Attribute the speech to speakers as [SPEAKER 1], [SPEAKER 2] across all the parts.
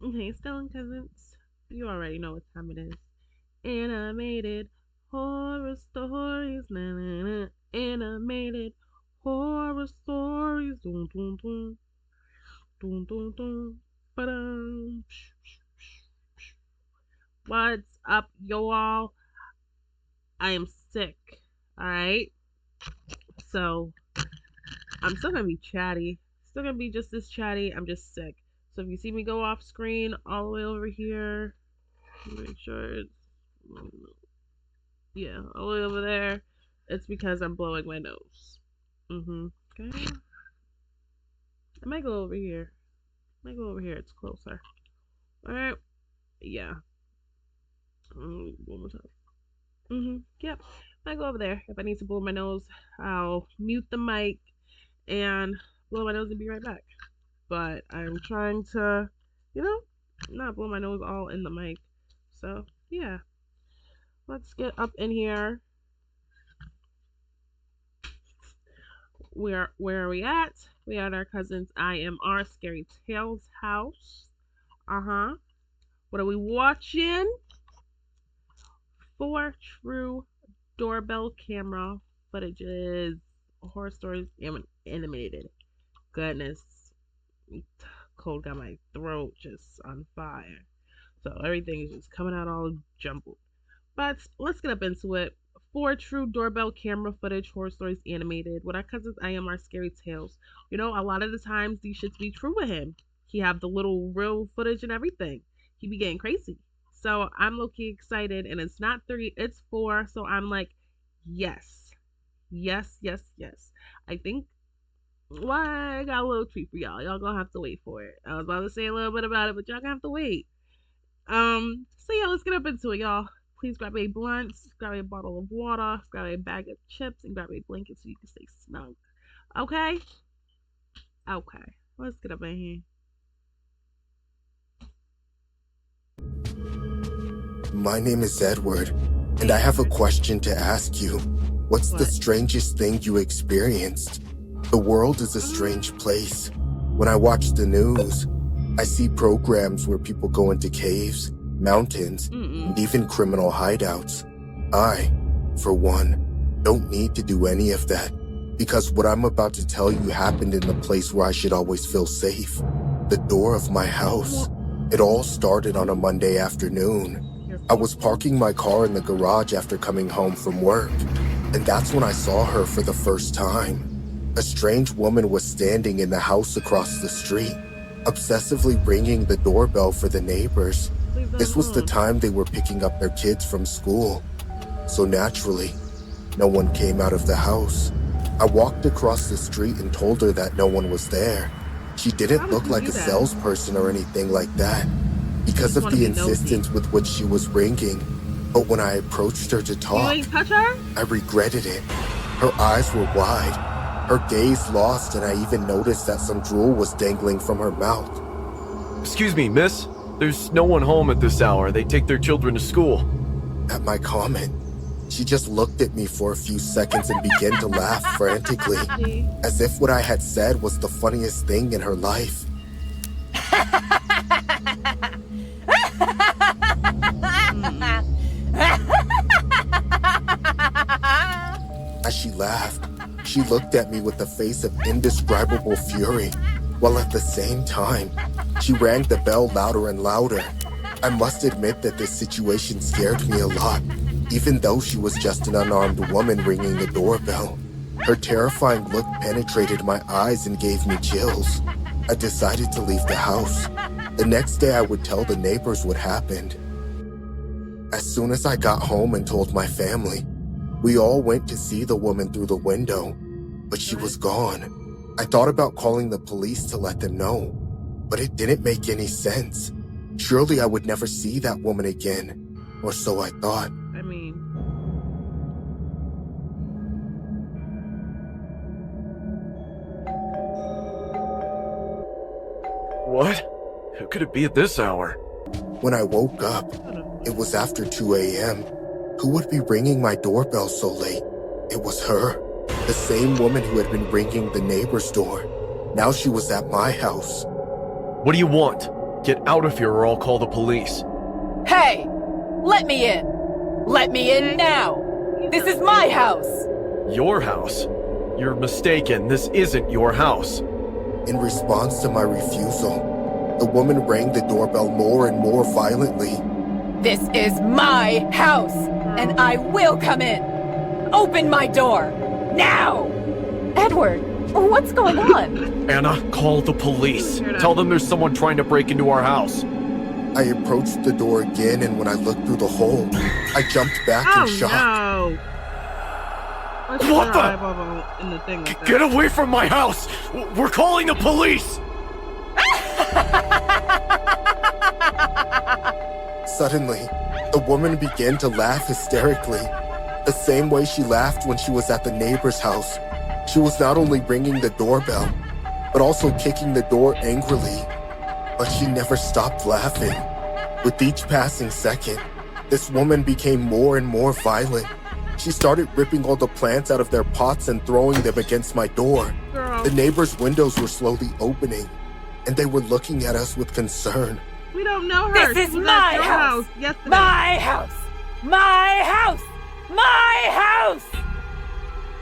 [SPEAKER 1] Okay, Stellan Cousins. You already know what time it is. Animated horror stories. Na, na, na. Animated horror stories. Dun, dun, dun. Dun, dun, dun. Ba-dum. What's up, y'all? I am sick. Alright? So, I'm still gonna be chatty. Still gonna be just as chatty. I'm just sick. So, if you see me go off screen all the way over here, make sure it's. Yeah, all the way over there. It's because I'm blowing my nose. Okay. I might go over here. It's closer. Alright. Yeah. One more time. Yep. I go over there. If I need to blow my nose, I'll mute the mic and blow my nose and be right back. But I'm trying to, not blow my nose all in the mic. So, yeah. Let's get up in here. Where are we at? We at our cousin's IMR Scary Tales house. What are we watching? 4 true doorbell camera footages. Horror stories animated. Goodness. Cold got my throat just on fire. So everything is just coming out all jumbled. But let's get up into it. 4 true doorbell camera footage horror stories animated with our cousins IMR Scary Tales. A lot of the times these shits be true with him. He have the little real footage and everything. He be getting crazy. So I'm low-key excited, and it's not 3, it's 4. So I'm like, yes. Yes, yes, yes. I think I got a little treat for y'all. Y'all gonna have to wait for it. I was about to say a little bit about it, but y'all gonna have to wait. So yeah, let's get up into it, y'all. Please grab a blunt, grab a bottle of water, grab a bag of chips, and grab a blanket so you can stay snug. Okay? Okay. Let's get up in here.
[SPEAKER 2] My name is Edward, and I have a question to ask you. What's the strangest thing you experienced? The world is a strange place. When I watch the news, I see programs where people go into caves, mountains, and even criminal hideouts. I, for one, don't need to do any of that, because what I'm about to tell you happened in the place where I should always feel safe. The door of my house. It all started on a Monday afternoon. I was parking my car in the garage after coming home from work, and that's when I saw her for the first time. A strange woman was standing in the house across the street, obsessively ringing the doorbell for the neighbors. This was the time they were picking up their kids from school. So naturally, no one came out of the house. I walked across the street and told her that no one was there. She didn't look like a salesperson or anything like that, because of the insistence with which she was ringing. But when I approached her to talk, I regretted it. Her eyes were wide, her gaze lost, and I even noticed that some drool was dangling from her mouth.
[SPEAKER 3] Excuse me, miss? There's no one home at this hour. They take their children to school.
[SPEAKER 2] At my comment, she just looked at me for a few seconds and began to laugh frantically, as if what I had said was the funniest thing in her life. As she laughed, she looked at me with a face of indescribable fury, while at the same time, she rang the bell louder and louder. I must admit that this situation scared me a lot, even though she was just an unarmed woman ringing the doorbell. Her terrifying look penetrated my eyes and gave me chills. I decided to leave the house. The next day I would tell the neighbors what happened. As soon as I got home and told my family, we all went to see the woman through the window, but she was gone. I thought about calling the police to let them know, but it didn't make any sense. Surely I would never see that woman again, or so I thought.
[SPEAKER 3] What? Who could it be at this hour?
[SPEAKER 2] When I woke up, it was after 2 a.m. Who would be ringing my doorbell so late? It was her, the same woman who had been ringing the neighbor's door. Now she was at my house.
[SPEAKER 3] What do you want? Get out of here or I'll call the police.
[SPEAKER 4] Hey! Let me in! Let me in now! This is my house!
[SPEAKER 3] Your house? You're mistaken. This isn't your house.
[SPEAKER 2] In response to my refusal, the woman rang the doorbell more and more violently.
[SPEAKER 4] This is my house! And I will come in! Open my door! Now! Edward, what's going on?
[SPEAKER 3] Anna, call the police. Tell them there's someone trying to break into our house.
[SPEAKER 2] I approached the door again, and when I looked through the hole, I jumped back in shock.
[SPEAKER 1] No.
[SPEAKER 3] What the? Get away from my house! We're calling the police!
[SPEAKER 2] Suddenly, the woman began to laugh hysterically, the same way she laughed when she was at the neighbor's house. She was not only ringing the doorbell, but also kicking the door angrily. But she never stopped laughing. With each passing second, this woman became more and more violent. She started ripping all the plants out of their pots and throwing them against my door.
[SPEAKER 1] Girl.
[SPEAKER 2] The neighbors' windows were slowly opening, and they were looking at us with concern.
[SPEAKER 1] We don't know her.
[SPEAKER 4] This is
[SPEAKER 1] She was
[SPEAKER 4] my
[SPEAKER 1] at your
[SPEAKER 4] house.
[SPEAKER 1] yesterday.
[SPEAKER 4] My house! My house! My house!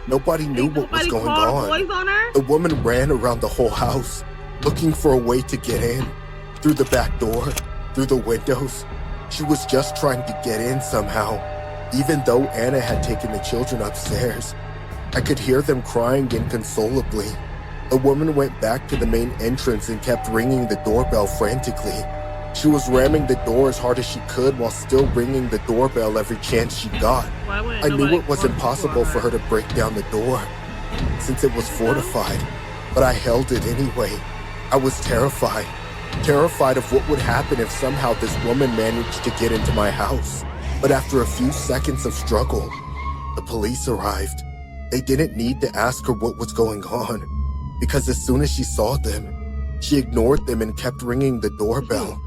[SPEAKER 2] Nobody knew
[SPEAKER 1] Ain't
[SPEAKER 2] what was
[SPEAKER 1] nobody
[SPEAKER 2] going
[SPEAKER 1] called
[SPEAKER 2] on.
[SPEAKER 1] boys on her?
[SPEAKER 2] The woman ran around the whole house, looking for a way to get in. Through the back door, through the windows. She was just trying to get in somehow. Even though Anna had taken the children upstairs, I could hear them crying inconsolably. The woman went back to the main entrance and kept ringing the doorbell frantically. She was ramming the door as hard as she could while still ringing the doorbell every chance she got. I knew it was impossible for her to break down the door, since it was fortified, but I held it anyway. I was terrified of what would happen if somehow this woman managed to get into my house. But after a few seconds of struggle, the police arrived. They didn't need to ask her what was going on, because as soon as she saw them, she ignored them and kept ringing the doorbell.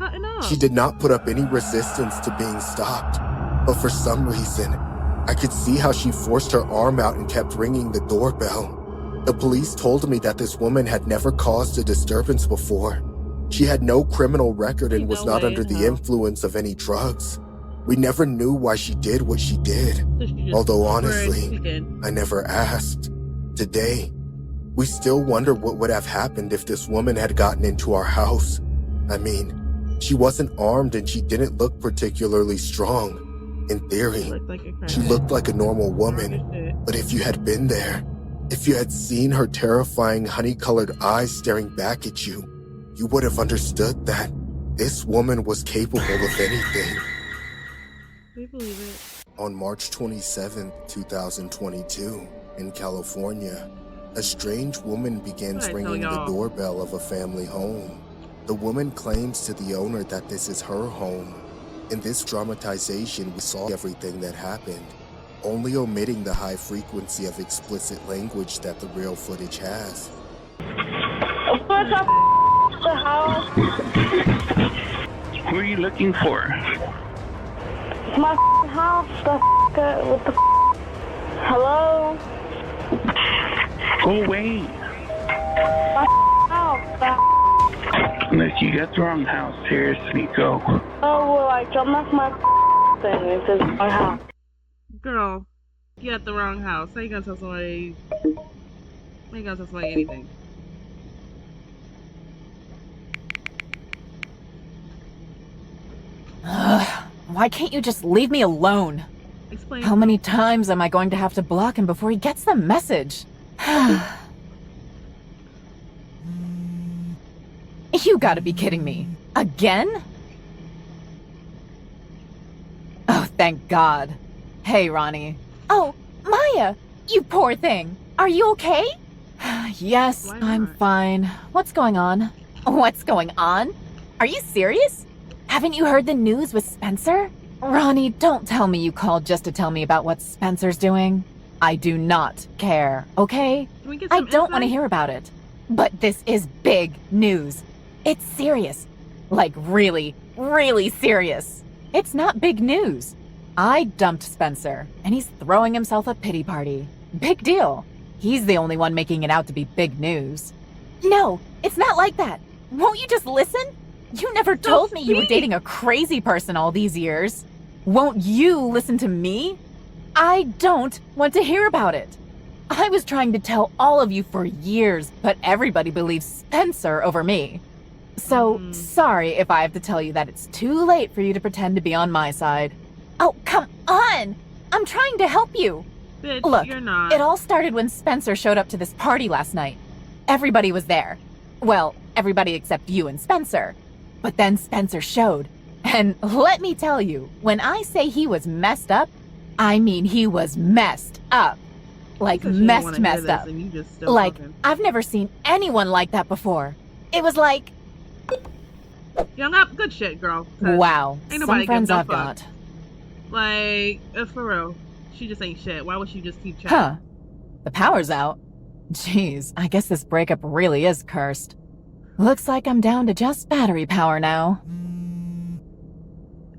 [SPEAKER 2] She did not put up any resistance to being stopped, but for some reason, I could see how she forced her arm out and kept ringing the doorbell. The police told me that this woman had never caused a disturbance before. She had no criminal record and was not under the influence of any drugs. We never knew why she did what she did, although honestly, I never asked. Today, we still wonder what would have happened if this woman had gotten into our house. I mean, she wasn't armed and she didn't look particularly strong. In theory, she looked like a normal woman, but if you had been there, if you had seen her terrifying honey-colored eyes staring back at you, you would have understood that this woman was capable of anything.
[SPEAKER 1] We believe it.
[SPEAKER 2] On March 27, 2022, in California, a strange woman begins ringing the doorbell of a family home. The woman claims to the owner that this is her home. In this dramatization, we saw everything that happened, only omitting the high frequency of explicit language that the real footage has.
[SPEAKER 5] What's up, the house?
[SPEAKER 6] Who are you looking for?
[SPEAKER 5] It's my house. What the Hello?
[SPEAKER 6] Go away.
[SPEAKER 5] My house.
[SPEAKER 6] Unless you got the wrong house, seriously, go.
[SPEAKER 5] Oh, well, I jumped off my thing. It says my house.
[SPEAKER 1] Girl, you at the wrong house. How you gonna tell somebody? How you gonna tell somebody anything?
[SPEAKER 4] Why can't you just leave me alone?
[SPEAKER 1] Explain.
[SPEAKER 4] How many times am I going to have to block him before he gets the message? You gotta be kidding me. Again? Oh, thank God. Hey, Ronnie. Oh, Maya! You poor thing. Are you okay? Yes, I'm fine. What's going on? What's going on? Are you serious? Haven't you heard the news with Spencer? Ronnie, don't tell me you called just to tell me about what Spencer's doing. I do not care, okay? I don't want to hear about it. But this is big news. It's serious. Like really, really serious. It's not big news. I dumped Spencer, and he's throwing himself a pity party. Big deal. He's the only one making it out to be big news. No, it's not like that. Won't you just listen? You never told me you were dating a crazy person all these years. Won't you listen to me? I don't want to hear about it. I was trying to tell all of you for years, but everybody believes Spencer over me. So, sorry if I have to tell you that it's too late for you to pretend to be on my side. Oh, come on! I'm trying to help you.
[SPEAKER 1] Bitch,
[SPEAKER 4] Look,
[SPEAKER 1] you're not.
[SPEAKER 4] it all started when Spencer showed up to this party last night. Everybody was there. Well, everybody except you and Spencer. But then Spencer showed. And let me tell you, when I say he was messed up, I mean he was messed up. Like
[SPEAKER 1] Because you don't wanna hear
[SPEAKER 4] messed
[SPEAKER 1] this
[SPEAKER 4] up.
[SPEAKER 1] and you just still
[SPEAKER 4] Like,
[SPEAKER 1] talking.
[SPEAKER 4] I've never seen anyone like that before. It was like,
[SPEAKER 1] Young up, good shit, girl. 'Cause
[SPEAKER 4] wow,
[SPEAKER 1] ain't
[SPEAKER 4] some
[SPEAKER 1] nobody
[SPEAKER 4] friends
[SPEAKER 1] give no
[SPEAKER 4] I've
[SPEAKER 1] fuck.
[SPEAKER 4] got.
[SPEAKER 1] Like, for real. She just ain't shit. Why would she just keep chatting?
[SPEAKER 4] Huh. The power's out. Jeez, I guess this breakup really is cursed. Looks like I'm down to just battery power now.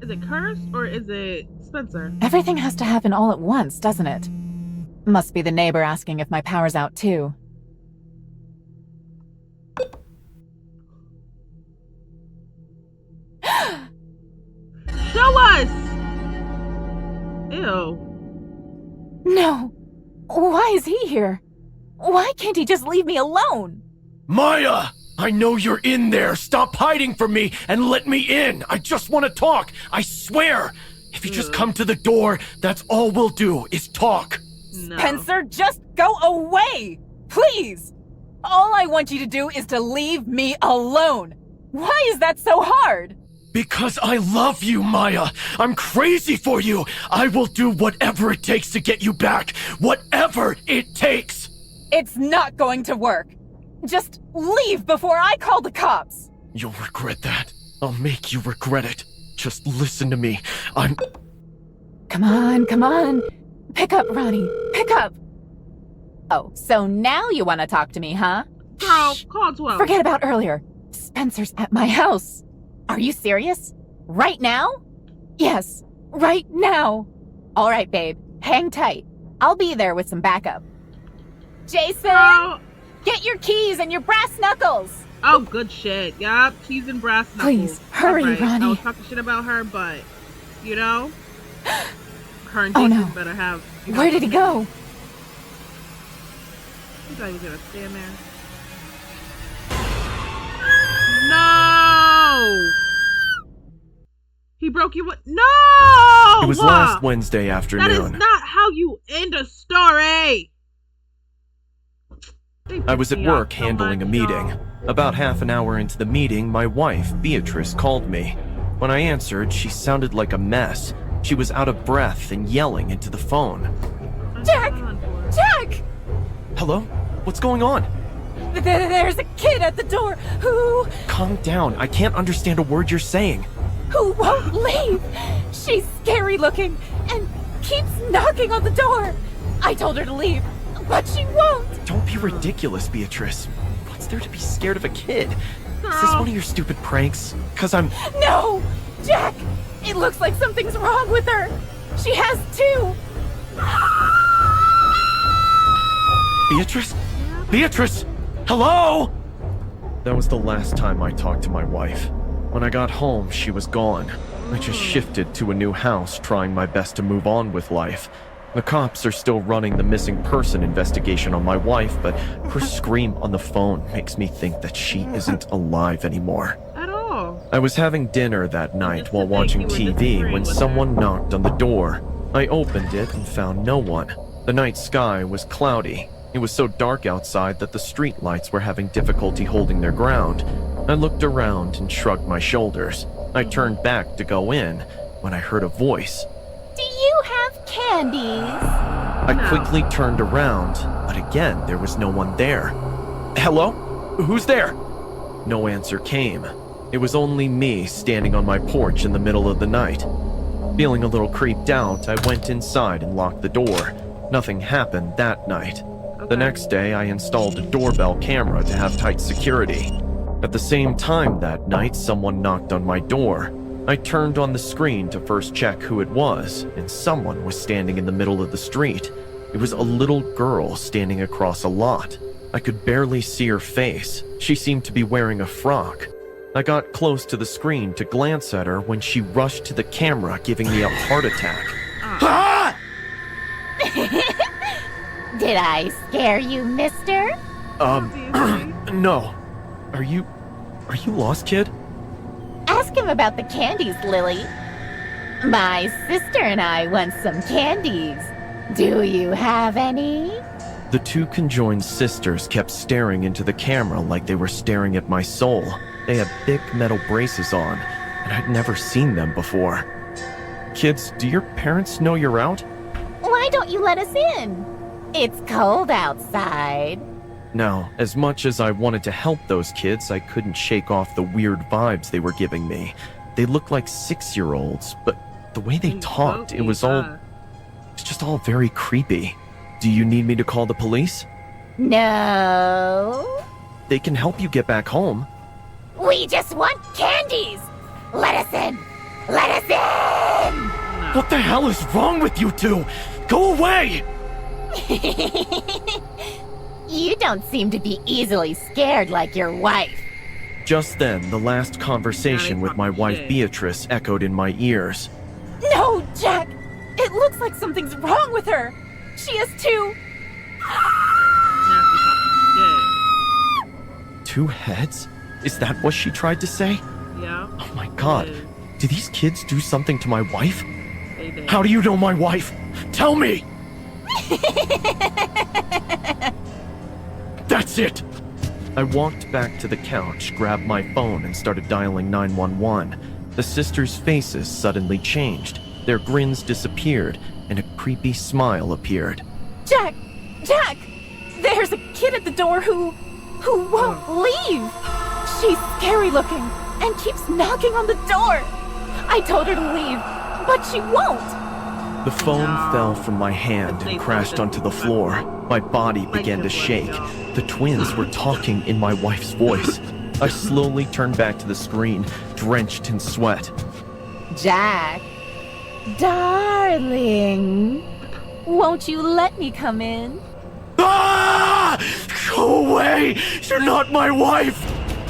[SPEAKER 1] Is it cursed or is it Spencer?
[SPEAKER 4] Everything has to happen all at once, doesn't it? Must be the neighbor asking if my power's out too.
[SPEAKER 1] Show us! Ew.
[SPEAKER 4] No! Why is he here? Why can't he just leave me alone?
[SPEAKER 3] Maya! I know you're in there. Stop hiding from me and let me in. I just want to talk. I swear. If you just come to the door, that's all we'll do is talk.
[SPEAKER 1] No.
[SPEAKER 4] Spencer, just go away! Please! All I want you to do is to leave me alone. Why is that so hard?
[SPEAKER 3] Because I love you, Maya. I'm crazy for you. I will do whatever it takes to get you back. Whatever it takes.
[SPEAKER 4] It's not going to work. Just leave before I call the cops.
[SPEAKER 3] You'll regret that. I'll make you regret it. Just listen to me. I'm...
[SPEAKER 4] Come on, come on. Pick up, Ronnie. Pick up. Oh, so now you want to talk to me, huh?
[SPEAKER 1] Girl,
[SPEAKER 4] Shh.
[SPEAKER 1] call 12.
[SPEAKER 4] Forget about earlier. Spencer's at my house. Are you serious? Right now? Yes, right now. All right, babe. Hang tight. I'll be there with some backup. Jason!
[SPEAKER 1] Girl.
[SPEAKER 4] Get your keys and your brass knuckles!
[SPEAKER 1] Oh, good shit. Yup, keys and brass knuckles.
[SPEAKER 4] Please, hurry,
[SPEAKER 1] Alright,
[SPEAKER 4] Ronnie.
[SPEAKER 1] I was talking shit about her, but, you know, her and
[SPEAKER 4] Oh,
[SPEAKER 1] Jason
[SPEAKER 4] no.
[SPEAKER 1] better have...
[SPEAKER 4] Where did he go?
[SPEAKER 1] You thought he was gonna stand there? No! He broke you. No!
[SPEAKER 3] It was last Wednesday afternoon.
[SPEAKER 1] That is not how you end a story.
[SPEAKER 3] I was at work handling a meeting. About half an hour into the meeting, my wife, Beatrice, called me. When I answered, she sounded like a mess. She was out of breath and yelling into the phone.
[SPEAKER 4] Jack! Jack!
[SPEAKER 3] Hello? What's going on?
[SPEAKER 4] There's a kid at the door who
[SPEAKER 3] Calm down. I can't understand a word you're saying.
[SPEAKER 4] won't leave. She's scary looking and keeps knocking on the door. I told her to leave, but she won't.
[SPEAKER 3] Don't be ridiculous, Beatrice. What's there to be scared of a kid? Is this one of your stupid pranks? Cause I'm...
[SPEAKER 4] No! Jack! It looks like something's wrong with her. She has two.
[SPEAKER 3] Beatrice? Beatrice! Hello? That was the last time I talked to my wife. When I got home, she was gone. I just shifted to a new house, trying my best to move on with life. The cops are still running the missing person investigation on my wife, but her scream on the phone makes me think that she isn't alive anymore.
[SPEAKER 1] At all.
[SPEAKER 3] I was having dinner that night
[SPEAKER 1] Just
[SPEAKER 3] while
[SPEAKER 1] to think
[SPEAKER 3] watching
[SPEAKER 1] you were
[SPEAKER 3] TV
[SPEAKER 1] disagreeing
[SPEAKER 3] when
[SPEAKER 1] with
[SPEAKER 3] someone
[SPEAKER 1] her.
[SPEAKER 3] knocked on the door. I opened it and found no one. The night sky was cloudy. It was so dark outside that the street lights were having difficulty holding their ground. I looked around and shrugged my shoulders. I turned back to go in when I heard a voice.
[SPEAKER 4] Do you have candies?
[SPEAKER 3] I
[SPEAKER 1] No.
[SPEAKER 3] quickly turned around, but again there was no one there. Hello? Who's there? No answer came. It was only me standing on my porch in the middle of the night. Feeling a little creeped out, I went inside and locked the door. Nothing happened that night. The next day, I installed a doorbell camera to have tight security. At the same time that night, someone knocked on my door. I turned on the screen to first check who it was, and someone was standing in the middle of the street. It was a little girl standing across a lot. I could barely see her face. She seemed to be wearing a frock. I got close to the screen to glance at her when she rushed to the camera, giving me a heart attack. Ah!
[SPEAKER 4] Did I scare you, mister?
[SPEAKER 3] No. Are you lost, kid?
[SPEAKER 4] Ask him about the candies, Lily. My sister and I want some candies. Do you have any?
[SPEAKER 3] The two conjoined sisters kept staring into the camera like they were staring at my soul. They had thick metal braces on, and I'd never seen them before. Kids, do your parents know you're out?
[SPEAKER 4] Why don't you let us in? It's cold outside.
[SPEAKER 3] Now, as much as I wanted to help those kids, I couldn't shake off the weird vibes they were giving me. They looked like 6-year-olds, but the way they talked, it was just all very creepy. Do you need me to call the police?
[SPEAKER 4] No.
[SPEAKER 3] They can help you get back home.
[SPEAKER 4] We just want candies. Let us in. Let us in.
[SPEAKER 3] What the hell is wrong with you two? Go away!
[SPEAKER 4] You don't seem to be easily scared like your wife.
[SPEAKER 3] Just then, the last conversation with my wife Beatrice echoed in my ears.
[SPEAKER 4] No, Jack! It looks like something's wrong with her! She has
[SPEAKER 3] two heads? Is that what she tried to say?
[SPEAKER 1] Yeah.
[SPEAKER 3] Oh my god. Did these kids do something to my wife?
[SPEAKER 1] They did.
[SPEAKER 3] How do you know my wife? Tell me! That's it! I walked back to the couch, grabbed my phone, and started dialing 911. The sisters' faces suddenly changed. Their grins disappeared, and a creepy smile appeared.
[SPEAKER 4] Jack! Jack! There's a kid at the door who won't leave! She's scary looking and keeps knocking on the door! I told her to leave, but she won't!
[SPEAKER 3] The phone fell from my hand and crashed onto the floor. My body began to shake. The twins were talking in my wife's voice. I slowly turned back to the screen, drenched in sweat.
[SPEAKER 4] Jack, darling, won't you let me come in?
[SPEAKER 3] Ah! Go away! You're not my wife!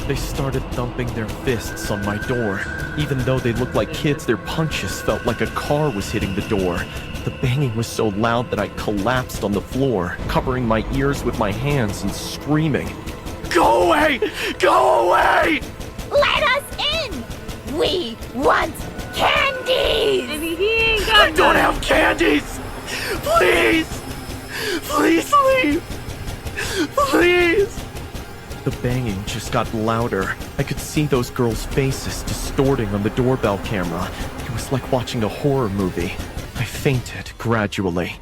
[SPEAKER 3] They started thumping their fists on my door. Even though they looked like kids, their punches felt like a car was hitting the door. The banging was so loud that I collapsed on the floor, covering my ears with my hands and screaming. Go away! Go away!
[SPEAKER 4] Let us in! We want candies!
[SPEAKER 1] And he ain't got
[SPEAKER 3] I don't have candies! Please! Please leave! Please! The banging just got louder. I could see those girls' faces distorting on the doorbell camera. It was like watching a horror movie. I fainted gradually.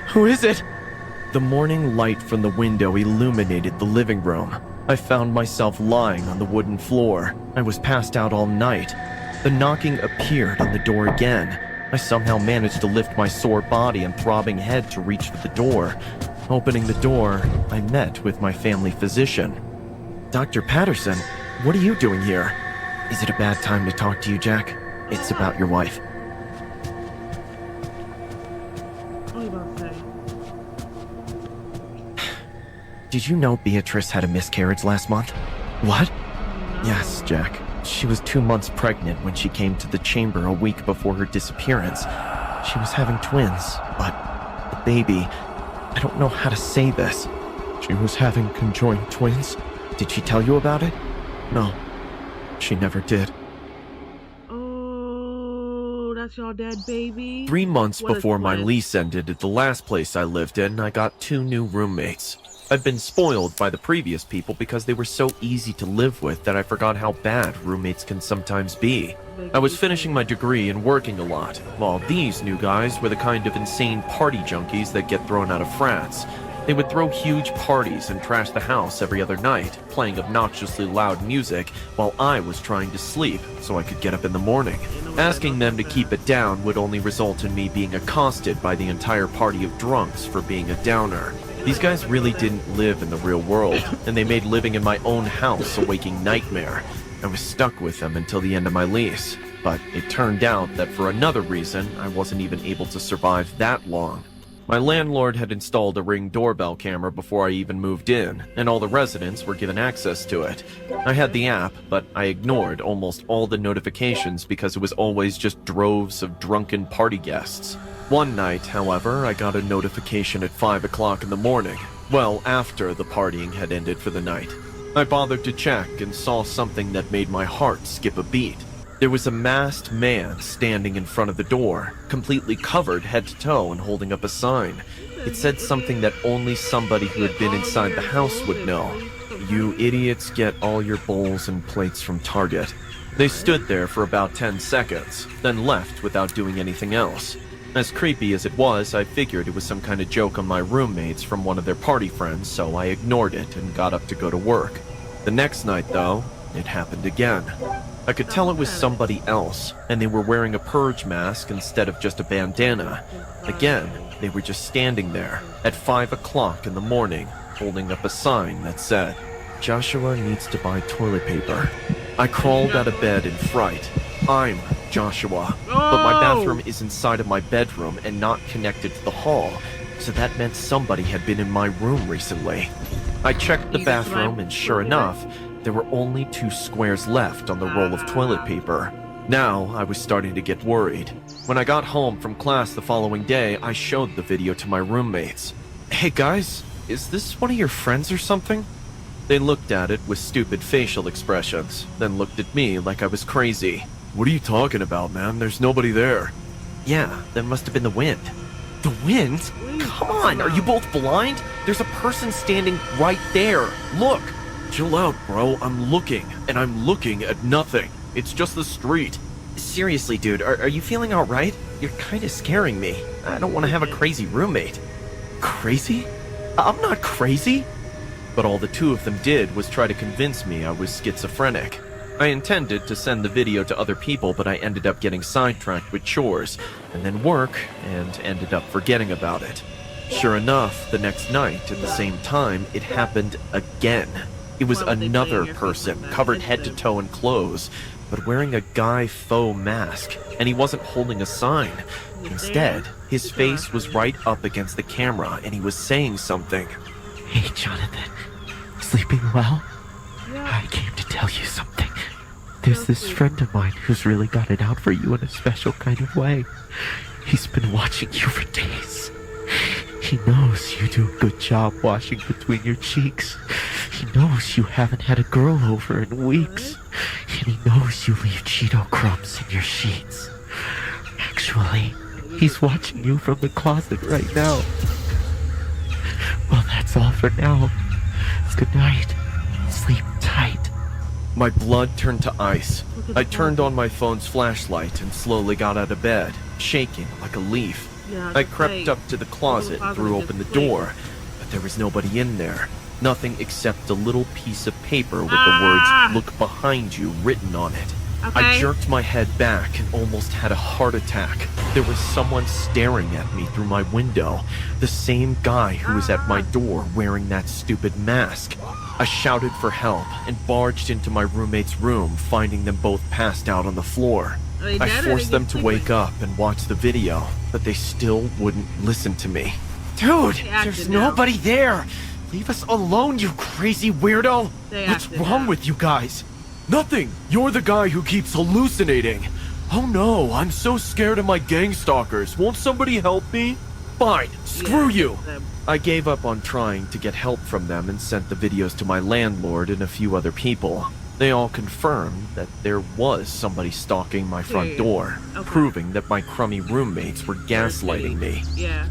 [SPEAKER 3] Who is it? The morning light from the window illuminated the living room. I found myself lying on the wooden floor. I was passed out all night. The knocking appeared on the door again. I somehow managed to lift my sore body and throbbing head to reach for the door. Opening the door, I met with my family physician. Dr. Patterson, what are you doing here? Is it a bad time to talk to you, Jack? It's about your wife.
[SPEAKER 1] What are you about to say?
[SPEAKER 3] Did you know Beatrice had a miscarriage last month? What? Yes, Jack. She was 2 months pregnant when she came to the chamber a week before her disappearance. She was having twins, but the baby... I don't know how to say this. She was having conjoined twins? Did she tell you about it? No, she never did.
[SPEAKER 1] Oh, that's your dead baby?
[SPEAKER 3] 3 months
[SPEAKER 1] What a
[SPEAKER 3] before my
[SPEAKER 1] twist.
[SPEAKER 3] lease ended at the last place I lived in, I got 2 new roommates. I've been spoiled by the previous people because they were so easy to live with that I forgot how bad roommates can sometimes be. I was finishing my degree and working a lot, while these new guys were the kind of insane party junkies that get thrown out of frats. They would throw huge parties and trash the house every other night, playing obnoxiously loud music while I was trying to sleep so I could get up in the morning. Asking them to keep it down would only result in me being accosted by the entire party of drunks for being a downer. These guys really didn't live in the real world, and they made living in my own house a waking nightmare. I was stuck with them until the end of my lease, but it turned out that for another reason, I wasn't even able to survive that long. My landlord had installed a Ring doorbell camera before I even moved in, and all the residents were given access to it. I had the app, but I ignored almost all the notifications because it was always just droves of drunken party guests. One night, however, I got a notification at 5 o'clock in the morning, well after the partying had ended for the night. I bothered to check and saw something that made my heart skip a beat. There was a masked man standing in front of the door, completely covered head to toe and holding up a sign. It said something that only somebody who had been inside the house would know. You idiots get all your bowls and plates from Target. They stood there for about 10 seconds, then left without doing anything else. As creepy as it was, I figured it was some kind of joke on my roommates from one of their party friends, so I ignored it and got up to go to work. The next night, though, it happened again. I could tell it was somebody else, and they were wearing a purge mask instead of just a bandana. Again, they were just standing there at 5 o'clock in the morning, holding up a sign that said, "Joshua needs to buy toilet paper." I crawled out of bed in fright. I'm Joshua, but my bathroom is inside of my bedroom and not connected to the hall, so that meant somebody had been in my room recently. I checked the bathroom, and sure enough, there were only 2 squares left on the roll of toilet paper. Now, I was starting to get worried. When I got home from class the following day, I showed the video to my roommates. "Hey guys, is this one of your friends or something?" They looked at it with stupid facial expressions, then looked at me like I was crazy. "What are you talking about, man? There's nobody there." "Yeah, that must have been the wind." "The wind? Come on, are you both blind? There's a person standing right there. Look!" "Chill out, bro. I'm looking, and I'm looking at nothing. It's just the street." "Seriously, dude, are you feeling alright? You're kinda scaring me. I don't want to have a crazy roommate." "Crazy? I'm not crazy." But all the 2 of them did was try to convince me I was schizophrenic. I intended to send the video to other people, but I ended up getting sidetracked with chores, and then work, and ended up forgetting about it. Sure enough, the next night, at the same time, it happened again. It was another person, covered head to toe in clothes, but wearing a Guy Faux mask, and he wasn't holding a sign. Instead, his face was right up against the camera, and he was saying something.
[SPEAKER 7] "Hey, Jonathan. Sleeping well? I came to tell you something. There's this friend of mine who's really got it out for you in a special kind of way. He's been watching you for days. He knows you do a good job washing between your cheeks. He knows you haven't had a girl over in weeks. And he knows you leave Cheeto crumbs in your sheets. Actually, he's watching you from the closet right now. Well, that's all for now. Good night. Sleep tight."
[SPEAKER 3] My blood turned to ice. I turned on my phone's flashlight and slowly got out of bed, shaking like a leaf. I crept up to the closet and threw open the door, but there was nobody in there. Nothing except a little piece of paper with the words "Look behind you" written on it. I jerked my head back and almost had a heart attack. There was someone staring at me through my window. The same guy who was at my door wearing that stupid mask. I shouted for help and barged into my roommate's room, finding them both passed out on the floor. I forced them to wake up and watch the video, but they still wouldn't listen to me. "Dude, there's nobody there! Leave us alone, you crazy weirdo! What's wrong with you guys?" "Nothing! You're the guy who keeps hallucinating!" "Oh no, I'm so scared of my gang stalkers. Won't somebody help me?" "Fine, screw you!" I gave up on trying to get help from them and sent the videos to my landlord and a few other people. They all confirmed that there was somebody stalking my front door, proving that my crummy roommates were gaslighting me.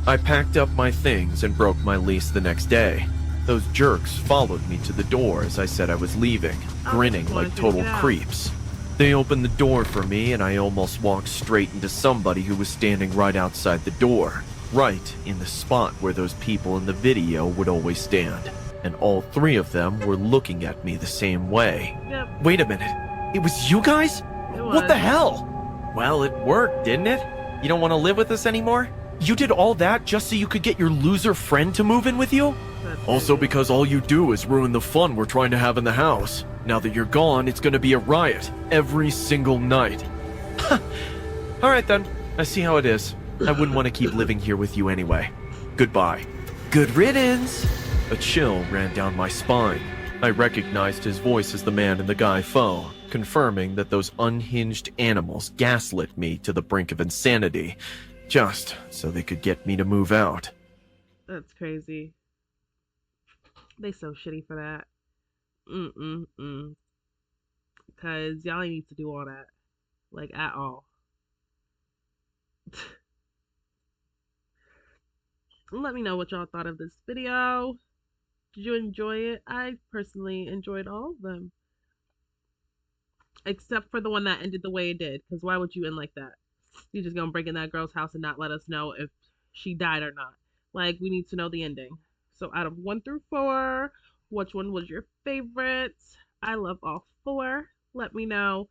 [SPEAKER 3] I packed up my things and broke my lease the next day. Those jerks followed me to the door as I said I was leaving, grinning like total creeps. They opened the door for me and I almost walked straight into somebody who was standing right outside the door, right in the spot where those people in the video would always stand. And all 3 of them were looking at me the same way. Wait a minute, it was you guys? What the hell? Well, it worked, didn't it? You don't want to live with us anymore? You did all that just so you could get your loser friend to move in with you? Also because all you do is ruin the fun we're trying to have in the house. Now that you're gone, it's gonna be a riot every single night. Alright then, I see how it is. I wouldn't want to keep living here with you anyway. Goodbye. Good riddance! A chill ran down my spine. I recognized his voice as the man in the guy phone, confirming that those unhinged animals gaslit me to the brink of insanity, just so they could get me to move out.
[SPEAKER 1] That's crazy. They so shitty for that. Mm-mm-mm. Because y'all ain't need to do all that. Like, at all. Let me know what y'all thought of this video. Did you enjoy it? I personally enjoyed all of them. Except for the one that ended the way it did. Because why would you end like that? You just gonna break in that girl's house and not let us know if she died or not. Like, we need to know the ending. So out of 1 through 4, which one was your favorite? I love all 4. Let me know.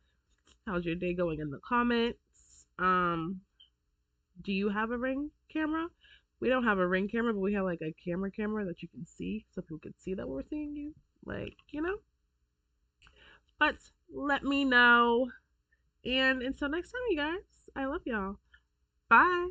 [SPEAKER 1] How's your day going in the comments? Do you have a Ring camera? We don't have a Ring camera, but we have like a camera that you can see so people can see that we're seeing you. Like, you know? But let me know. And until next time, you guys, I love y'all. Bye.